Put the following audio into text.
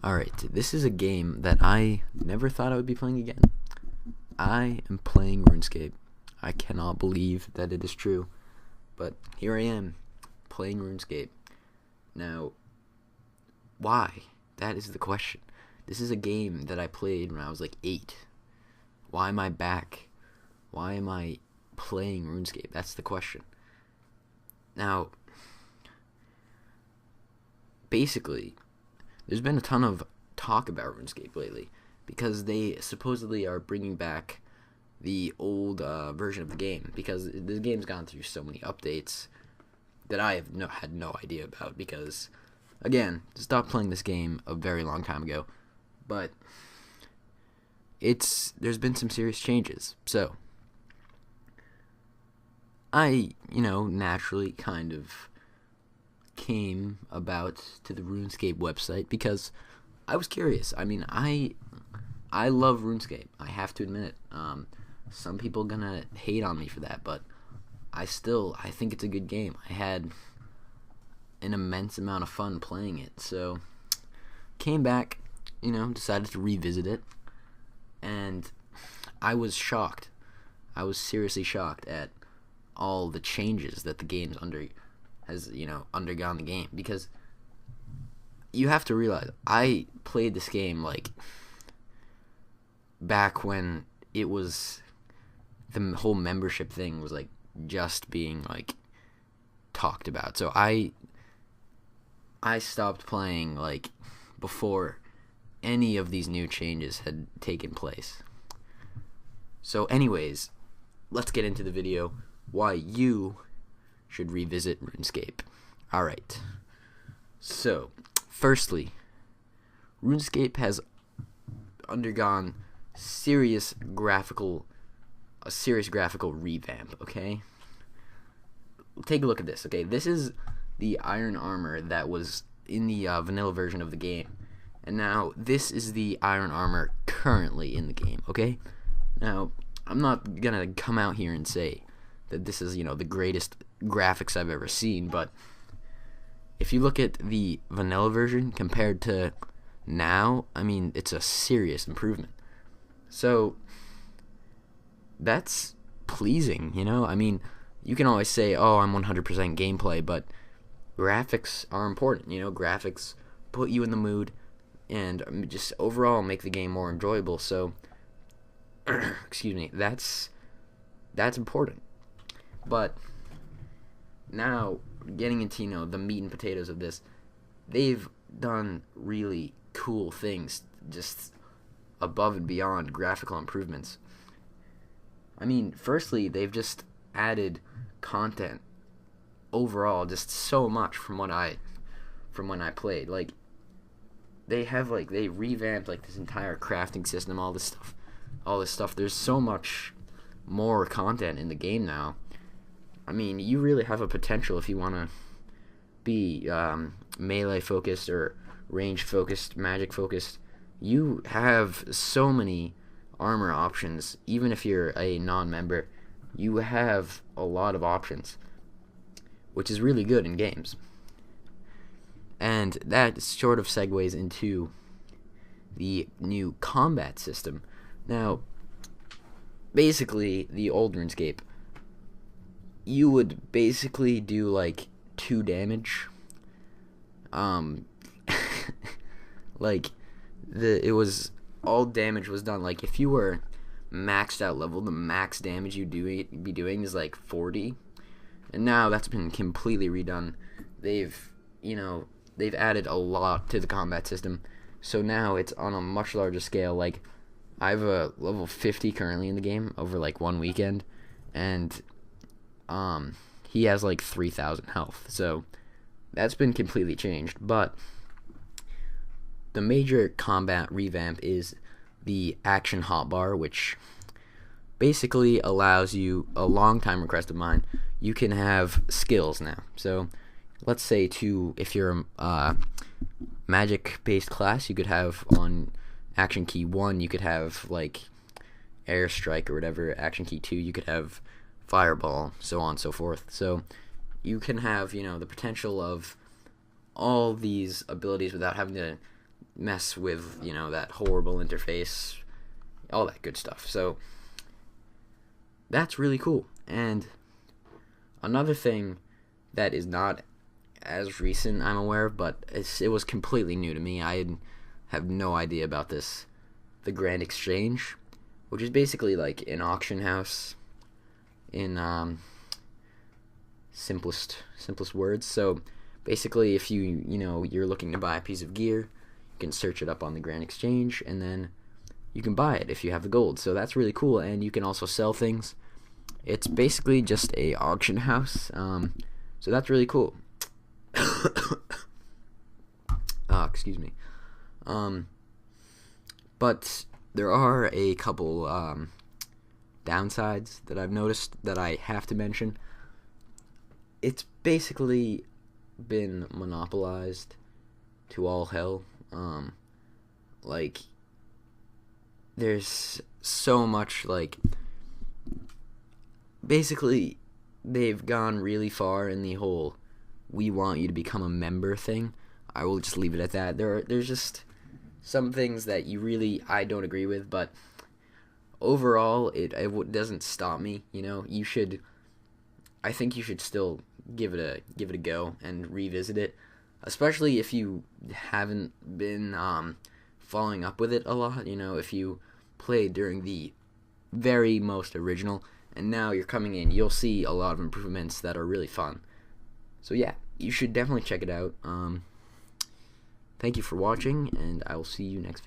Alright, this is a game that I never thought I would be playing again. I am playing Runescape. I cannot believe that it is true, but here I am, playing Runescape. Now, why? That is the question. This is a game that I played when I was like 8. Why am I back? Why am I playing RuneScape? That's the question. Now, basically, there's been a ton of talk about RuneScape lately because they supposedly are bringing back the old version of the game because the game's gone through so many updates that I have had no idea about because, again, stopped playing this game a very long time ago, but there's been some serious changes. So I, naturally kind of came about to the RuneScape website because I was curious. I mean, I love RuneScape. I have to admit it. Some people gonna hate on me for that, but I think it's a good game. I had an immense amount of fun playing it. So came back, decided to revisit it, and I was shocked. I was seriously shocked at all the changes that the game's undergone the game, because you have to realize I played this game like back when it was the whole membership thing was like just being like talked about. So I stopped playing like before any of these new changes had taken place. So anyways, let's get into the video why you should revisit RuneScape. Alright. So, firstly, RuneScape has undergone a serious graphical revamp, okay? Take a look at this, okay? This is the iron armor that was in the vanilla version of the game. And now, this is the iron armor currently in the game, okay? Now, I'm not gonna come out here and say that this is, the greatest graphics I've ever seen, but if you look at the vanilla version compared to now, I mean, it's a serious improvement. So, that's pleasing, I mean, you can always say, oh, I'm 100% gameplay, but graphics are important, graphics put you in the mood and just overall make the game more enjoyable. So, excuse me, that's important. But now, getting into, the meat and potatoes of this, they've done really cool things, just above and beyond graphical improvements. I mean, firstly, they've just added content overall, just so much from when I played. Like, they revamped, this entire crafting system, all this stuff. There's so much more content in the game now. I mean, you really have a potential if you want to be melee focused or range focused, magic focused. You have so many armor options. Even if you're a non-member, you have a lot of options, which is really good in games. And that sort of segues into the new combat system. Now, basically, the old RuneScape, you would basically do 2 damage. It was all damage was done. Like, if you were maxed out level, the max damage you'd be doing is 40. And now that's been completely redone. They've added a lot to the combat system. So now it's on a much larger scale. Like, I have a level 50 currently in the game over 1 weekend, and he has 3,000 health. So that's been completely changed. But the major combat revamp is the action hotbar, which basically allows you, a long time request of mine, you can have skills now. So let's say if you're a magic based class, you could have on action key 1, you could have air strike or whatever. Action key 2, you could have fireball, so on and so forth. So you can have the potential of all these abilities without having to mess with, that horrible interface, all that good stuff. So that's really cool. And another thing that is not as recent, I'm aware of, but it was completely new to me. I have no idea about this. The Grand Exchange, which is basically like an auction house in simplest words. So basically, if you're looking to buy a piece of gear, you can search it up on the Grand Exchange, and then you can buy it if you have the gold. So that's really cool, and you can also sell things. It's basically just a auction house. So that's really cool. Excuse me. But there are a couple downsides that I've noticed that I have to mention. It's basically been monopolized to all hell. Like, there's so much, like, basically they've gone really far in the whole we want you to become a member thing. I will just leave it at that. There's just some things that I don't agree with, but overall it doesn't stop me. I think you should still give it a go and revisit it, especially if you haven't been following up with it a lot. If you played during the very most original and now you're coming in, you'll see a lot of improvements that are really fun. So yeah, you should definitely check it out. Thank you for watching, and I will see you next video.